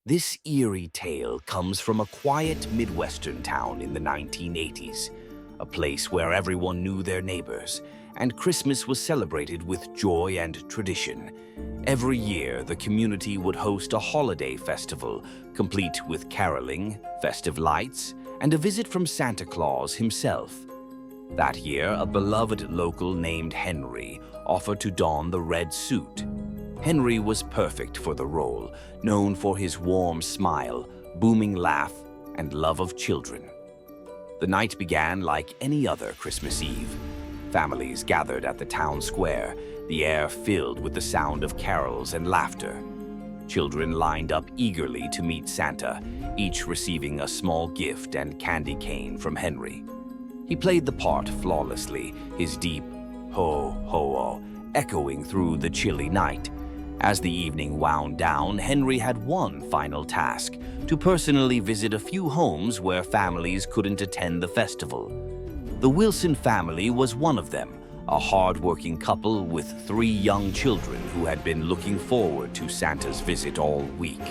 This eerie tale comes from a quiet Midwestern town in the 1980s, a place where everyone knew their neighbors, and Christmas was celebrated with joy and tradition. Every year, the community would host a holiday festival, complete with caroling, festive lights, and a visit from Santa Claus himself. That year, a beloved local named Henry offered to don the red suit. Henry was perfect for the role, known for his warm smile, booming laugh, and love of children. The night began like any other Christmas Eve. Families gathered at the town square, the air filled with the sound of carols and laughter. Children lined up eagerly to meet Santa, each receiving a small gift and candy cane from Henry. He played the part flawlessly, his deep ho-ho-oh echoing through the chilly night. As the evening wound down, Henry had one final task: to personally visit a few homes where families couldn't attend the festival. The Wilson family was one of them, a hard-working couple with 3 young children who had been looking forward to Santa's visit all week.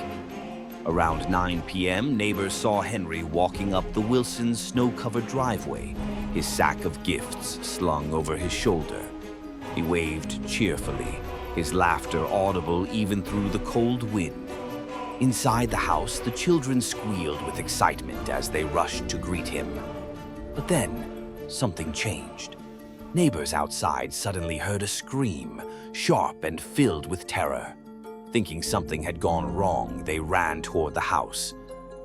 Around 9 p.m., neighbors saw Henry walking up the Wilsons' snow-covered driveway, his sack of gifts slung over his shoulder. He waved cheerfully, his laughter audible even through the cold wind. Inside the house, the children squealed with excitement as they rushed to greet him. But then, something changed. Neighbors outside suddenly heard a scream, sharp and filled with terror. Thinking something had gone wrong, they ran toward the house.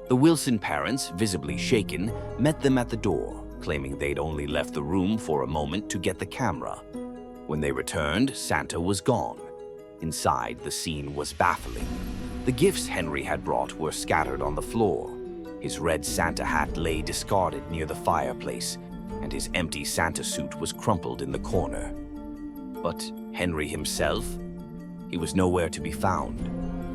The Wilson parents, visibly shaken, met them at the door, claiming they'd only left the room for a moment to get the camera. When they returned, Santa was gone. Inside, the scene was baffling. The gifts Henry had brought were scattered on the floor. His red Santa hat lay discarded near the fireplace, and his empty Santa suit was crumpled in the corner. But Henry himself? He was nowhere to be found.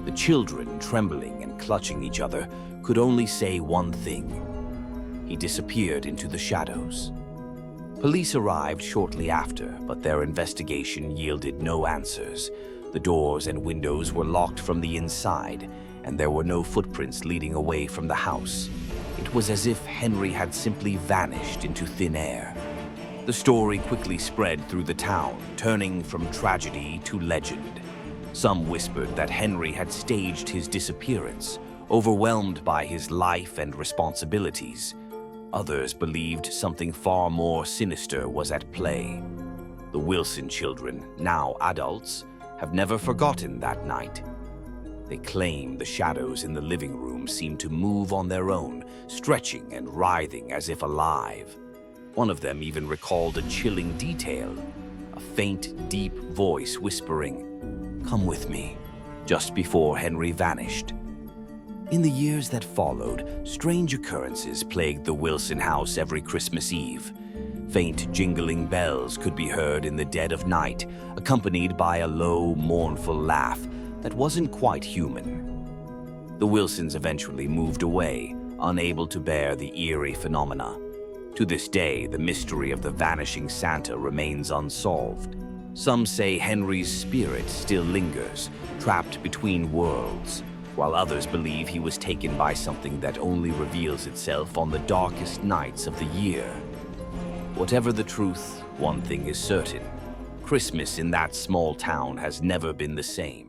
The children, trembling and clutching each other, could only say one thing: he disappeared into the shadows. Police arrived shortly after, but their investigation yielded no answers. The doors and windows were locked from the inside, and there were no footprints leading away from the house. It was as if Henry had simply vanished into thin air. The story quickly spread through the town, turning from tragedy to legend. Some whispered that Henry had staged his disappearance, overwhelmed by his life and responsibilities. Others believed something far more sinister was at play. The Wilson children, now adults, have never forgotten that night. They claim the shadows in the living room seemed to move on their own, stretching and writhing as if alive. One of them even recalled a chilling detail: a faint, deep voice whispering, "Come with me," just before Henry vanished. In the years that followed, strange occurrences plagued the Wilson house every Christmas Eve. Faint jingling bells could be heard in the dead of night, accompanied by a low, mournful laugh that wasn't quite human. The Wilsons eventually moved away, unable to bear the eerie phenomena. To this day, the mystery of the vanishing Santa remains unsolved. Some say Henry's spirit still lingers, trapped between worlds, while others believe he was taken by something that only reveals itself on the darkest nights of the year. Whatever the truth, one thing is certain: Christmas in that small town has never been the same.